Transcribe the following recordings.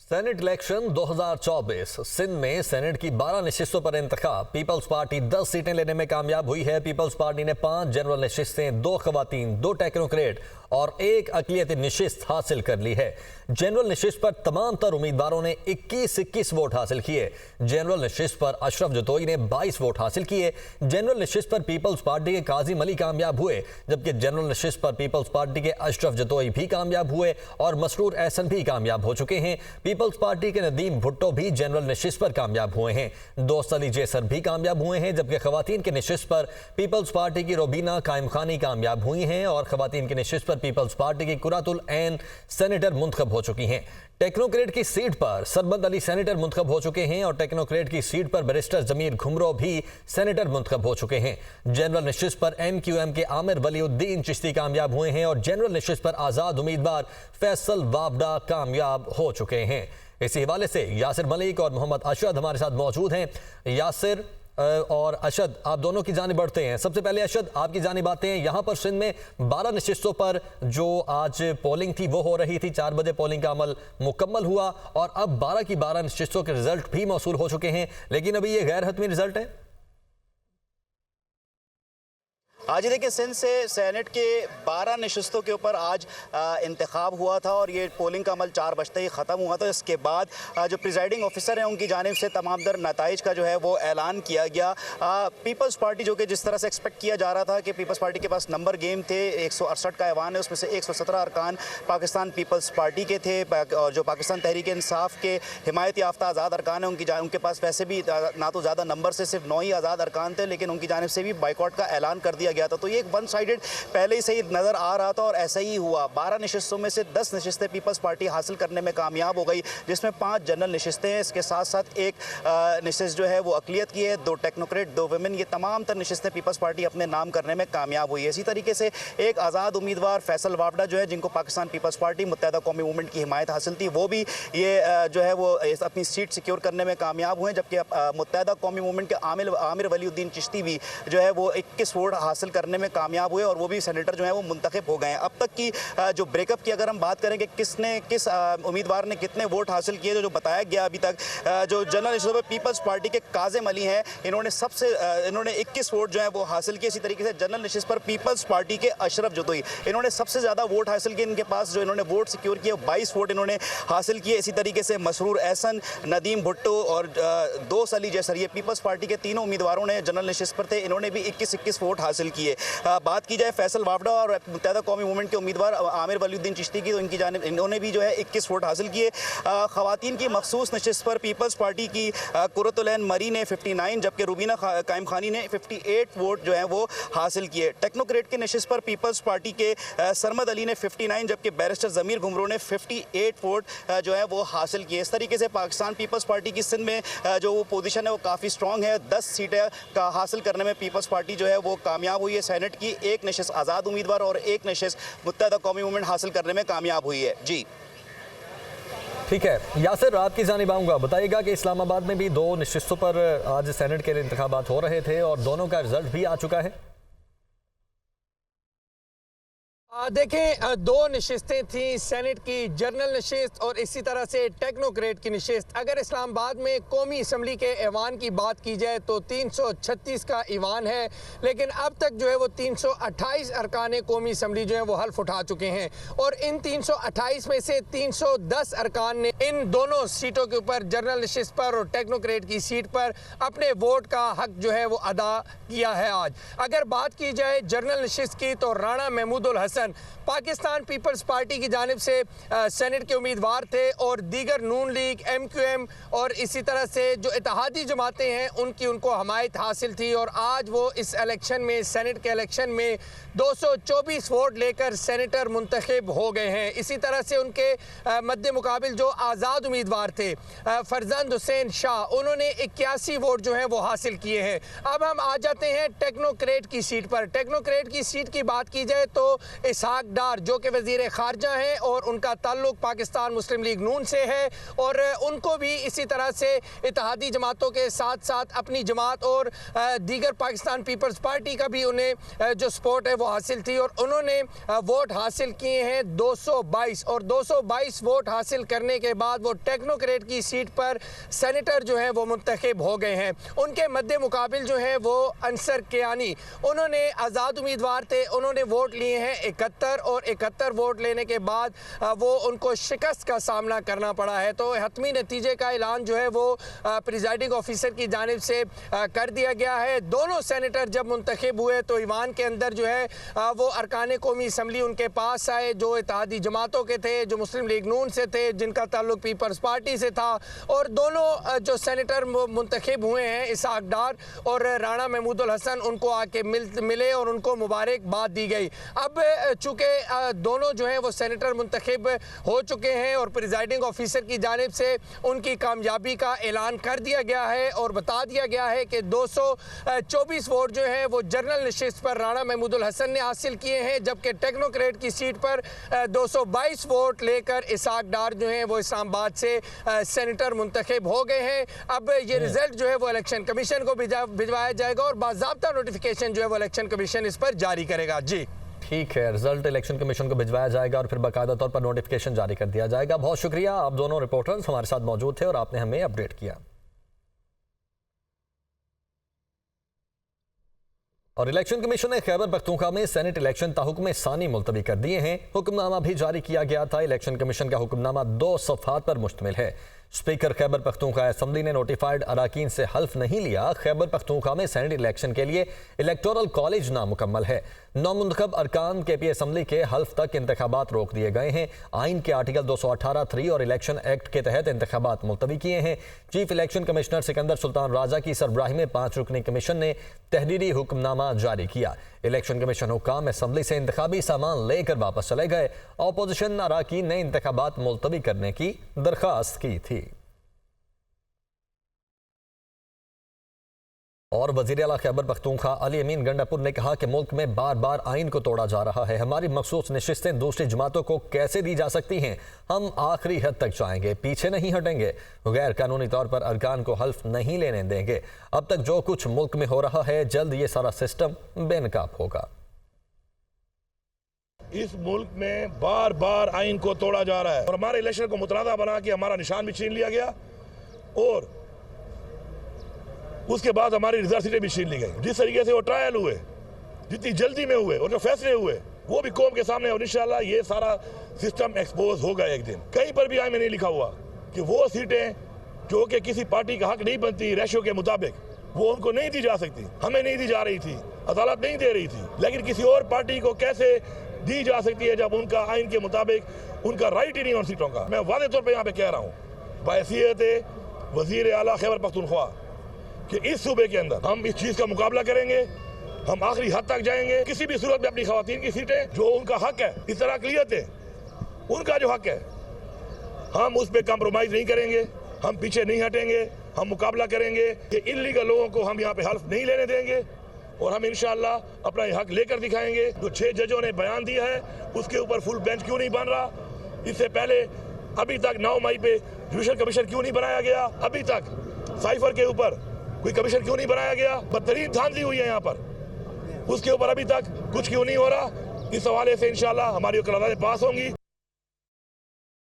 Senate election 2024 Sindh में senate की 12 नशिस्तों पर इंतखाब। पीपल्स पार्टी 10 सीटें लेने में कामयाब हुई है। पीपल्स पार्टी ने 5 जनरल नशिस्तें, 2 खवातीन, 2 टेक्नोक्रेट और 1 अक़लियती नशिस्त हासिल कर ली है। जनरल नशिस्त पर तमाम तर उम्मीदवारों ने 21 वोट हासिल किए। जनरल नशिस्त पर अशरफ जतोई ने 22 वोट हासिल किए। जनरल नशिस्त पर पीपल्स पार्टी के काजिम अली कामयाब हुए, जबकि जनरल नशिस्त पर पीपल्स पार्टी के अशरफ जतोई भी कामयाब हुए और मसरूर एहसन भी कामयाब हो चुके हैं। पीपल्स पार्टी के नदीम भुट्टो भी जनरल नशिस्त पर कामयाब हुए हैं। दोस्त अली जैसर भी कामयाब हुए हैं, जबकि खवातीन के नशिस्त पर पीपल्स पार्टी की रोबीना कायम खानी कामयाब हुई हैं और खवातीन की नशिस्त पर पीपल्स पार्टी की कुरातुल ऐन सेनेटर मुंतखब हो चुकी हैं। टेक्नोक्रेट की सीट पर सरबत अली सेनेटर मुंतखब हो चुके हैं और टेक्नोक्रेट की सीट पर बैरिस्टर जमीर घुमरो भी सेनेटर मुंतखब हो चुके हैं। जनरल नशिस्त पर MQM के आमिर वलीउद्दीन चिश्ती कामयाब हुए हैं और जनरल नशिस्त पर आज़ाद उम्मीदवार फैसल वावडा कामयाब हो चुके हैं। इसी हवाले से यासिर मलिक और मोहम्मद अशद हमारे साथ मौजूद हैं। यासिर और अशद, आप दोनों की जानिब बढ़ते हैं। सबसे पहले अशद, आपकी जानिब आते हैं। यहाँ पर सिंध में 12 नशिस्तों पर जो आज पोलिंग थी वो हो रही थी। 4 बजे पोलिंग का अमल मुकम्मल हुआ और अब 12 की 12 नशिस्तों के रिजल्ट भी मौसूल हो चुके हैं, लेकिन अभी ये गैर हतमी रिजल्ट है। आज देखिए, सिंध से सेनेट के 12 नशिस्तों के ऊपर आज इंतखाब हुआ था और ये पोलिंग का अमल 4 बजते ही ख़त्म हुआ था। इसके बाद जो प्रिजाइडिंग ऑफिसर हैं उनकी जानिब से तमाम दर नताइज का जो है वो ऐलान किया गया। पीपल्स पार्टी, जो कि जिस तरह से एक्सपेक्ट किया जा रहा था कि पीपल्स पार्टी के पास नंबर गेम थे, 168 का ऐवान है, उसमें से 117 अरकान पाकिस्तान पीपल्स पार्टी के थे और जो पाकिस्तान तहरीक इंसाफ के हिमायत याफ्ता आज़ाद अरकान हैं उनके पास वैसे भी ना तो ज़्यादा नंबर से सिर्फ 9 ही आज़ाद अरकान थे, लेकिन उनकी जानिब से भी बाइकआउट का ऐलान कर दिया गया था। तो ये एक वन साइडेड पहले ही सही नज़र आ रहा था और ऐसा ही हुआ। 12 नशिस्तों में से 10 नशिस्तें पीपल्स पार्टी हासिल करने में कामयाब हो गई, जिसमें 5 जनरल नशिस्तें हैं। इसके साथ साथ एक नशिस्त जो है वो अक़लियत की है, 2 टेक्नोक्रेट, 2 वुमेन। ये तमाम तर नशिस्तें पीपल्स पार्टी अपने नाम करने में कामयाब हुई है। इसी तरीके से एक आज़ाद उम्मीदवार फैसल वावडा जो है, जिनको पाकिस्तान पीपल्स पार्टी मुत्तहदा कौमी मूवमेंट की हिमायत हासिल थी, वो भी ये जो है वो अपनी सीट सिक्योर करने में कामयाब हुए, जबकि मुत्तहदा कौमी मूवमेंट के आमिर वलीउद्दीन चिश्ती भी जो है वो 21 वोट हासिल करने में कामयाब हुए और वो भी सेनेटर जो है वो मुंतखब हो गए हैं। अब तक की जो ब्रेकअप की अगर हम बात करें कि किस उम्मीदवार ने कितने वोट हासिल किए, जो बताया गया अभी तक, जो जनरल नशिस्तों पर पीपल्स पार्टी के काजिम अली हैं, इन्होंने 21 वोट जो है वो हासिल किए। इसी तरीके से जनरल नशिस्त पर पीपल्स पार्टी के अशरफ जतोई, इन्होंने सबसे ज़्यादा वोट हासिल किए। इनके पास जो इन्होंने वोट सिक्योर किए 22 वोट इन्होंने हासिल किए। इसी तरीके से मसरूर एहसन, नदीम भुट्टो और दोस्त अली जैसर, ये पीपल्स पार्टी के तीनों उम्मीदवारों ने जनरल नशिस्त पर थे, इन्होंने भी 21 वोट हासिल किए। बात की जाए फैसल वावडा और मुत्तहदा कौमी मूवमेंट के उम्मीदवार आमिर वलीउद्दीन चिश्ती की, तो इनकी जानिब इन्होंने भी जो है 21 वोट हासिल किए। खवातीन की मखसूस नशिस्त पर पीपल्स पार्टी की कुरतुल ऐन मरी ने 59, जबकि रुबीना कायम खानी ने 58 वोट जो है वो हासिल किए। टेक्नोक्रेट के नशिस्त पर पीपल्स पार्टी के सरमद अली ने 59, जबकि बैरिस्टर जमीर घुमरो ने 58 वोट जो है वो हासिल किए। इस तरीके से पाकिस्तान पीपल्स पार्टी की सिंध में जो वो पोजीशन है वो काफ़ी स्ट्रॉन्ग है। 10 सीटें का हासिल करने में पीपल्स पार्टी जो है वो कामयाब हुई है। सेनेट की 1 नशिस्त आज़ाद उम्मीदवार और 1 नशिस्त मुत्तहदा कौमी मूवमेंट हासिल करने में कामयाब हुई है। जी ठीक है यासिर, आपकी जानिब आऊँगा। बताइएगा कि इस्लामाबाद में भी 2 नशिस्तों पर आज सेनेट के लिए इंतखाबात हो रहे थे और दोनों का रिजल्ट भी आ चुका है। देखें, 2 नशिस्तें थी सेनेट की, जनरल नशिस्त और इसी तरह से टेक्नोक्रेट की नशिस्त। अगर इस्लामाबाद में कौमी असम्बली के ऐवान की बात की जाए तो 336 का ऐवान है, लेकिन अब तक जो है वो 328 अरकान कौमी असम्बली जो है वो हल्फ उठा चुके हैं और इन 328 में से 310 अरकान ने इन दोनों सीटों के ऊपर, जनरल नशिस्त पर और टेक्नोक्रेट की सीट पर, अपने वोट का हक जो है वो अदा किया है। आज अगर बात की जाए जनरल नशिस्त की तो राणा महमूदुल हसन पाकिस्तान पीपल्स पार्टी की जानिब से सेनेट के उम्मीदवार थे और दीगर नून लीग, MQM और इसी तरह से जो इत्तेहादी जमातें हैं उनको हमायत हासिल थी और आज वो इस इलेक्शन में, सेनेट के इलेक्शन में 224 वोट लेकर सेनेटर मुंतखब हो गए हैं। इसी तरह से उनके मद्दे मुकाबिल जो आज़ाद उम्मीदवार थे फरजंद हुसैन शाह, उन्होंने 81 वोट जो हैं वो हासिल किए हैं। अब हम आ जाते हैं टेक्नोक्रेट की सीट पर। टेक्नोक्रेट की सीट की बात की जाए तो इसहाक डार जो कि वज़ीर ख़ारजा हैं और उनका ताल्लुक पाकिस्तान मुस्लिम लीग नून से है, और उनको भी इसी तरह से इत्तेहादी जमातों के साथ साथ अपनी जमात और दीगर पाकिस्तान पीपल्स पार्टी का भी उन्हें जो सपोर्ट है वो हासिल थी, और उन्होंने वोट हासिल किए हैं 222, और 222 वोट हासिल करने के बाद वो टेक्नोक्रेट की सीट पर सेनेटर जो है वो मुंतखब हो गए हैं। उनके मद्दे मुकाबिल जो है वो अंसर कियानी, उन्होंने आज़ाद उम्मीदवार थे, उन्होंने वोट लिए हैं 71, और 71 वोट लेने के बाद वो उनको शिकस्त का सामना करना पड़ा है। तो हतमी नतीजे का ऐलान जो है वो प्रिजाइडिंग ऑफिसर की जानिब से कर दिया गया है। दोनों सेनेटर जब मुंतखब हुए तो ईवान के अंदर जो है वो अरकान कौमी असम्बली उनके पास आए, जो इत्तेहादी जमातों के थे, जो मुस्लिम लीग नून से थे, जिनका ताल्लुक पीपल्स पार्टी से था, और दोनों जो सेनेटर मुंतखब हुए हैं इसहाक डार और राणा महमूदुल हसन, उनको आके मिले और उनको मुबारकबाद दी गई। अब चूँकि दोनों जो हैं वो सेनेटर मुंतखब हो चुके हैं और प्रिजाइडिंग ऑफिसर की जानिब से उनकी कामयाबी का ऐलान कर दिया गया है और बता दिया गया है कि 224 वोट जो हैं वो जनरल नशिस्त पर राणा महमूदुल हसन ने हासिल किए हैं, जबकि टेक्नोक्रेट की सीट पर 222 वोट लेकर इसहाक डार जो हैं वो इस्लामाबाद से सेनेटर मुंतखब हो गए हैं। अब ये रिजल्ट जो है वो इलेक्शन कमीशन को भिजवाया जाएगा और बाज़ाब्ता नोटिफिकेशन जो है वो इलेक्शन कमीशन इस पर जारी करेगा। जी ठीक है, रिजल्ट इलेक्शन कमीशन को भिजवाया जाएगा और फिर बाकायदा तौर पर नोटिफिकेशन जारी कर दिया जाएगा। बहुत शुक्रिया, आप दोनों रिपोर्टर्स हमारे साथ मौजूद थे और आपने हमें अपडेट किया। और इलेक्शन कमीशन ने खैबर पख्तूनख्वा में सेनेट इलेक्शन ताहुक्म सानी मुलतवी कर दिए हैं। हुक्मनामा भी जारी किया गया था। इलेक्शन कमीशन का हुक्मनामा 2 सफ़हात पर मुश्तमिल है। स्पीकर खैबर पख्तूनख्वा असम्बली ने नोटिफाइड अराकीन से हल्फ नहीं लिया। खैबर पख्तूनख्वा में सेनेट इलेक्शन के लिए इलेक्टोरल कॉलेज नामुकम्मल है। नौमुंतखब अरकान KP असम्बली के हल्फ तक इंतखाबात रोक दिए गए हैं। आइन के आर्टिकल 218(3) और इलेक्शन एक्ट के तहत इंतखाबात मुलतवी किए हैं। Chief election commissioner Sikandar Sultan Raja की सरबराही में 5 रुकनी कमीशन ने तहरीरी हुक्मनामा जारी किया। इलेक्शन कमीशन हुक्काम असम्बली से इंतखाबी सामान लेकर वापस चले गए। अपोजिशन अराकीन ने इंतखाबात मुलतवी करने की दरख्वास्त की थी। और वज़ीर आला खैबर पख्तूनख्वा अली अमीन गंडापुर ने कहा कि मुल्क में बार बार आइन को तोड़ा जा रहा है। हमारी मखसूस नशिस्तें दूसरी जमातों को कैसे दी जा सकती हैं? हम आखिरी हद तक जाएंगे, पीछे नहीं हटेंगे। गैर कानूनी तौर पर अरकान को हल्फ नहीं लेने देंगे। अब तक जो कुछ मुल्क में हो रहा है, जल्द ये सारा सिस्टम बेनकाब होगा। इस मुल्क में बार बार आइन को तोड़ा जा रहा है और हमारे इलेक्शन को मुतनाज़ा बना के हमारा निशान भी छीन लिया गया और उसके बाद हमारी रिजर्व सीटें भी छीन ली गई। जिस तरीके से वो ट्रायल हुए, जितनी जल्दी में हुए और जो फैसले हुए वो भी कौम के सामने, और इंशाल्लाह ये सारा सिस्टम एक्सपोज होगा एक दिन। कहीं पर भी आइन में नहीं लिखा हुआ कि वो सीटें जो कि किसी पार्टी का हक नहीं बनती रेशो के मुताबिक, वो उनको नहीं दी जा सकती। हमें नहीं दी जा रही थी, अदालत नहीं दे रही थी, लेकिन किसी और पार्टी को कैसे दी जा सकती है जब उनका आइन के मुताबिक उनका राइट ही नहीं उन सीटों का। मैं वादे तौर पर यहाँ पे कह रहा हूँ बहैसियत वज़ीर आला खैबर पख्तूनख्वा कि इस सूबे के अंदर हम इस चीज का मुकाबला करेंगे। हम आखिरी हद तक जाएंगे। किसी भी सूरत में अपनी खवातीन की सीटें जो उनका हक है, इस तरह अक़लियत है, उनका जो हक है, हम उस पर कॉम्प्रोमाइज नहीं करेंगे। हम पीछे नहीं हटेंगे। हम मुकाबला करेंगे कि इल्लीगल लोगों को हम यहाँ पे हल्फ नहीं लेने देंगे और हम इंशाअल्लाह अपना ये हक लेकर दिखाएंगे। जो 6 जजों ने बयान दिया है उसके ऊपर फुल बेंच क्यों नहीं बन रहा? इससे पहले अभी तक 9 मई पे जुडिशल कमीशन क्यों नहीं बनाया गया? अभी तक साइफर के ऊपर कोई कमीशन क्यों नहीं बनाया गया? बदतरीन धांधली हुई है यहाँ पर, उसके ऊपर अभी तक कुछ क्यों नहीं हो रहा? इस हवाले से इंशाअल्लाह हमारी वकालतें पास होंगी।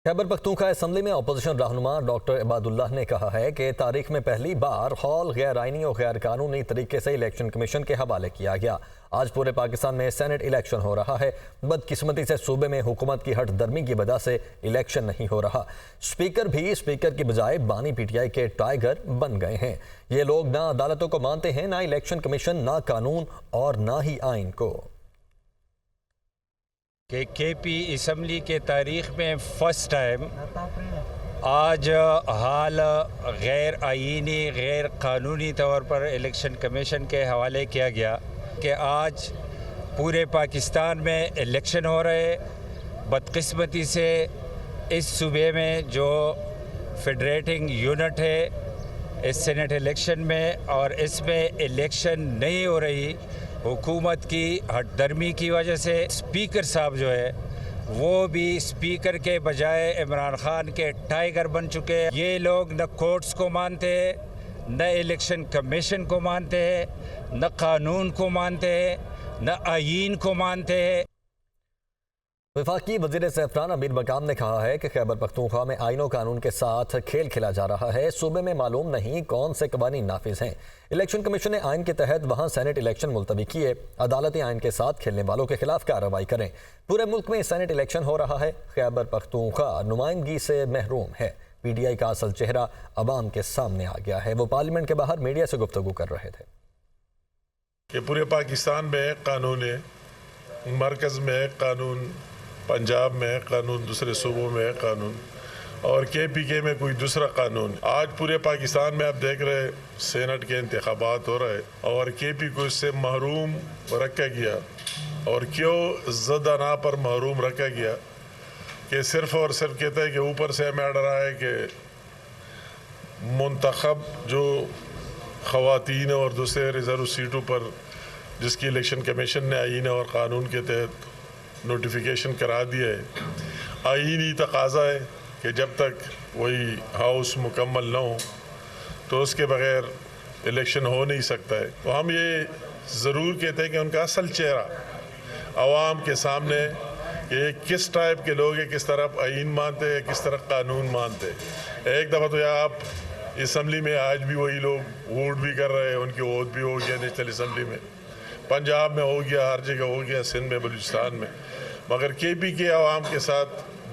खैबर पख्तूनख्वा असम्बली में अपोजिशन रहनुमा डॉक्टर इबादुल्लाह ने कहा है कि तारीख में पहली बार हॉल गैर आइनी और गैर कानूनी तरीके से इलेक्शन कमीशन के हवाले किया गया। आज पूरे पाकिस्तान में सेनेट इलेक्शन हो रहा है। बदकिस्मती से सूबे में हुकूमत की हट दर्मी की वजह से इलेक्शन नहीं हो रहा। स्पीकर भी स्पीकर की बजाय बानी PTI के टाइगर बन गए हैं। ये लोग ना अदालतों को मानते हैं, ना इलेक्शन कमीशन, ना कानून और ना ही आइन को। कि KP असम्बली के तारीख़ में फ़र्स्ट टाइम आज हाल गैर आइनी गैर कानूनी तौर पर इलेक्शन कमीशन के हवाले किया गया कि आज पूरे पाकिस्तान में इलेक्शन हो रहे। बदकिस्मती से इस सूबे में जो फेडरेटिंग यूनिट है इस सेनेट इलेक्शन में, और इसमें इलेक्शन नहीं हो रही, हुकूमत की हटदर्मी की वजह से स्पीकर साहब जो है वो भी स्पीकर के बजाय इमरान खान के टाइगर बन चुके हैं। ये लोग न कोर्ट्स को मानते हैं, न इलेक्शन कमीशन को मानते हैं, न कानून को मानते हैं, न आईन को मानते हैं। वफाकी वज़ीर ज़ेफ़रान अमीर मकाम ने कहा है कि खैबर पख्तूनख्वा में आईन और कानून के साथ खेल खेला जा रहा है। सूबे में मालूम नहीं कौन से कवानीन नाफिज हैं। इलेक्शन कमीशन ने आइन के तहत वहाँ सेनेट इलेक्शन मुलतवी किए। अदालती आइन के साथ खेलने वालों के खिलाफ कार्रवाई करें। पूरे मुल्क में सेनेट इलेक्शन हो रहा है। खैबर पख्तूनख्वा नुमाइंदगी से महरूम है। PTI का असल चेहरा अवाम के सामने आ गया है। वो पार्लियामेंट के बाहर मीडिया से गुफ्तगू कर रहे थे। कि पूरे पाकिस्तान में कानून है, मरकज़ में कानून, पंजाब में कानून, दूसरे सूबों में कानून, और KPK में कोई दूसरा कानून। आज पूरे पाकिस्तान में आप देख रहे सेनेट के इंतखाबात हो रहे और KP को इससे महरूम रखा गया। और क्यों ज़दाना पर महरूम रखा गया कि सिर्फ़ और सिर्फ कहते हैं कि ऊपर से हमें डरा है कि मुंतखब जो ख़वातीन और दूसरे रिज़र्व सीटों पर जिसकी इलेक्शन कमीशन ने आईन और क़ानून के तहत नोटिफिकेशन करा दिया है, आईनी तकाज़ा है कि जब तक वही हाउस मुकम्मल न हो तो उसके बग़ैर इलेक्शन हो नहीं सकता है। तो हम ये ज़रूर कहते हैं कि उनका असल चेहरा आवाम के सामने कि किस टाइप के लोग हैं, किस तरफ आईन मानते हैं, किस तरफ कानून मानते हैं। एक दफ़ा तो यहाँ आप असम्बली में आज भी वही लोग वोट भी कर रहे हैं, उनकी वोट भी हो गया नेशनल असम्बली में, पंजाब में हो गया, हर जगह हो गया, सिंध में, बलूचिस्तान में। मगर KPK आवाम के साथ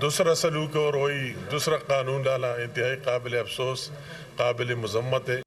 दूसरा सलूक और वही दूसरा कानून डाला इंतहाई काबिल अफसोस, काबिल मज़म्मत है।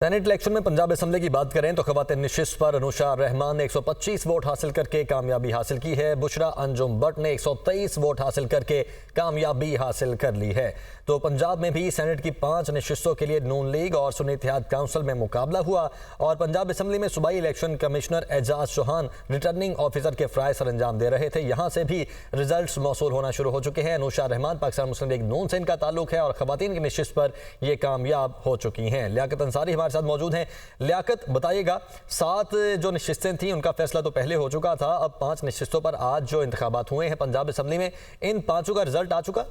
सेनेट इलेक्शन में पंजाब असम्बली की बात करें तो ख़वातीन नशिस्त पर अनुशा रहमान ने 125 वोट हासिल करके कामयाबी हासिल की है। बुशरा अंजुम भट्ट ने 123 वोट हासिल करके कामयाबी हासिल कर ली है। तो पंजाब में भी सेनेट की 5 नशिस्तों के लिए नून लीग और सुन्नी इत्तेहाद काउंसिल में मुकाबला हुआ और पंजाब असम्बली में सूबाई election commissioner Ejaz Chauhan returning officer के फ़राइज़ सर अंजाम दे रहे थे। यहाँ से भी रिजल्ट मौसूल होना शुरू हो चुके हैं। अनुशा रहमान पाकिस्तान मुस्लिम लीग नून से इनका ताल्लुक है और ख़वातीन की नशिस्त पर ये कामयाब हो चुकी हैं। लियाकत अंसारी हमारे साथ मौजूद हैं। लियाकत, बताइएगा, 7 जो नशिस्तें थी उनका फैसला तो पहले हो चुका था, अब 5 नशिस्तों पर आज जो इंतखाबात हुए हैं पंजाब असम्बली में, इन 5 का रिजल्ट आ चुका?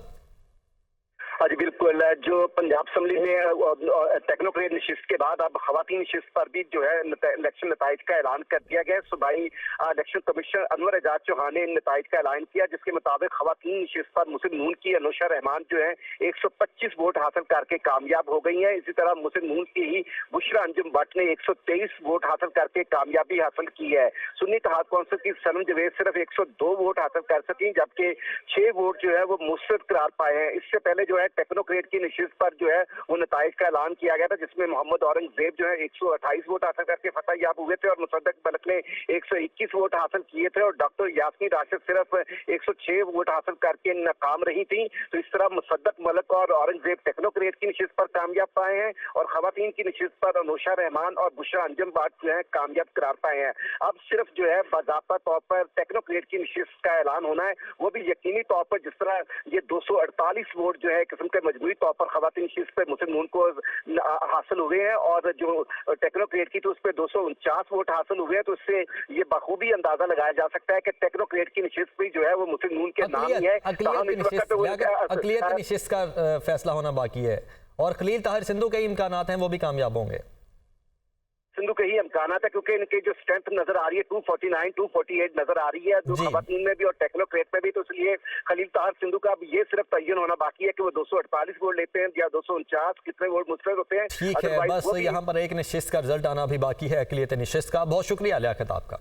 हाँ जी बिल्कुल, जो पंजाब असम्बली में टेक्नोक्रेट नशिस्त के बाद अब खवातीन नशिस्त पर भी जो है इलेक्शन नताइज का ऐलान कर दिया गया। सूबाई इलेक्शन कमिश्नर अनवर एजाज चौहान ने नताइज का ऐलान किया, जिसके मुताबिक खवातीन नशिस्त पर मुस्लिम नून की अनुशा रहमान जो है 125 वोट हासिल करके कामयाब हो गई है। इसी तरह मुस्लिम नून की ही बुशरा अंजुम भट्ट ने 123 वोट हासिल करके कामयाबी हासिल की है। सुन्नी इत्तेहाद काउंसिल की सनम जवेद सिर्फ 102 वोट हासिल कर सकी, जबकि 6 वोट जो है वो मुस्तिद करार पाए हैं। इससे पहले जो है टेक्नोक्रेट की नशिस्त पर जो है वो नताइज का ऐलान किया गया था, जिसमें मोहम्मद औरंगजेब जो है 128 वोट हासिल करके फतह याब हुए थे और मुसद्दक मलिक ने 121 वोट हासिल किए थे और डॉक्टर यास्मीन राशिद सिर्फ 106 वोट हासिल करके नाकाम रही थी। तो इस तरह मुसद्दक मलिक और औरंगजेब टेक्नोक्रेट की नशिस्त पर कामयाब पाए हैं और खवातीन की नशिस्त पर अनुशा रहमान और बुशरा अंजुम भट्ट जो है कामयाब करार पाए हैं। अब सिर्फ जो है बाज़ाब्ता तौर पर टेक्नोक्रेट की नशिस्त का ऐलान होना है, वो भी यकीनी तौर पर जिस तरह ये 248 वोट जो है किस्म के मजबूरी तौर पर खवातीन नशिस्त पे मुस्लिम नून को हासिल हुए हैं और जो टेक्नोक्रेट की तो उस पर 249 वोट हासिल हुए हैं। तो इससे ये बखूबी अंदाजा लगाया जा सकता है कि टेक्नोक्रेट की नशिस्त भी जो है वो मुस्लिम नून के नाम ही है। अक़लियत की नशिस्त का फैसला होना बाकी है और खलील ताहिर सिंधु के इम्कानात हैं वो भी कामयाब होंगे। सिंधु के ही इम्कान है क्योंकि इनके जो स्ट्रेंथ नजर आ रही है 249 248 नजर आ रही है जो खवातीन में भी और टेक्नोक्रेट में भी। तो इसलिए खलील ताहिर सिंधु का अब ये सिर्फ तयन होना बाकी है कि वो 248 वोट लेते हैं या 249 कितने वोट मुस्तरद होते हैं। ठीक है, बस यहाँ पर एक नशिस्त का रिजल्ट आना भी बाकी है, अक़लियत नशिस्त का। बहुत शुक्रिया लियाकत आपका।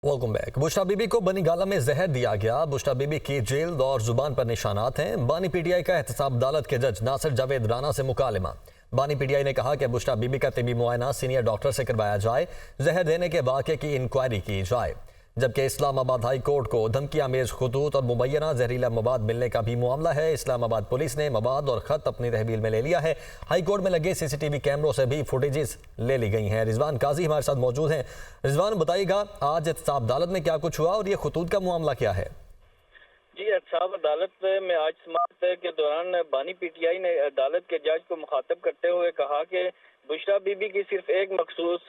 Welcome back. बुशरा बीबी को बनी गाला में जहर दिया गया। बुशरा बीबी की जेल और जुबान पर निशानात हैं। बानी PTI का एहतसाब अदालत के जज नासिर जावेद राना से मुकालमा। बानी PTI ने कहा कि बुशरा बीबी का तिबी मुआयना सीनियर डॉक्टर से करवाया जाए, जहर देने के वाक़े की इंक्वायरी की जाए। जबकि इस्लामाबाद हाई कोर्ट को धमकी आमेज खतूत और मुबैना जहरीला मवाद मिलने का भी मामला है। इस्लामाबाद पुलिस ने मवाद और ख़त अपनी तहवील में ले लिया है। हाई कोर्ट में लगे CCTV कैमरों से भी फुटेजेस ले ली गई हैं। रिजवान काजी हमारे साथ मौजूद हैं। रिजवान, बताइएगा आज एहतसाब अदालत में क्या कुछ हुआ और ये खतूत का मामला क्या है? जी साहब, अदालत में आज समाअत के दौरान बानी पीटीआई ने अदालत के जज को मुखातब करते हुए कहा कि बुशरा बीबी की सिर्फ एक मखसूस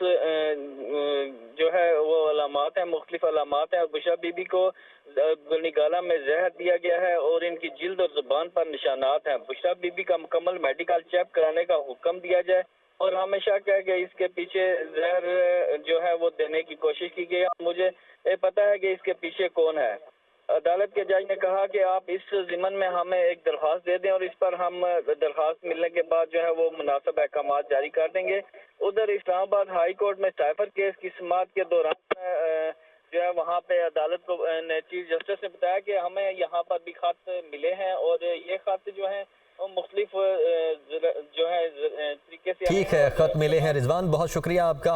जो है वो अलामात हैं, मुख्तलिफ अलामात हैं, और बुशरा बीबी को निगाला में जहर दिया गया है और इनकी जिल्द और जुबान पर निशानात हैं। बुशरा बीबी का मुकम्मल मेडिकल चेक कराने का हुक्म दिया जाए और हमेशा क्या कि इसके पीछे जहर जो है वो देने की कोशिश की गई। मुझे ये पता है कि इसके पीछे कौन है। अदालत के जज ने कहा कि आप इस ज़िमन में हमें एक दरख्वास्त दे दें और इस पर हम दरख्वास्त मिलने के बाद जो है वो मुनासिब अहकाम जारी कर देंगे। उधर इस्लामाबाद हाई कोर्ट में साइफर केस की समाअत के दौरान जो है वहाँ पे अदालत को चीफ जस्टिस ने बताया कि हमें यहाँ पर भी खत मिले हैं और ये खत जो है वो मुख्तलिफ जो है तरीके से ठीक है, खत मिले हैं। रिजवान, बहुत शुक्रिया आपका।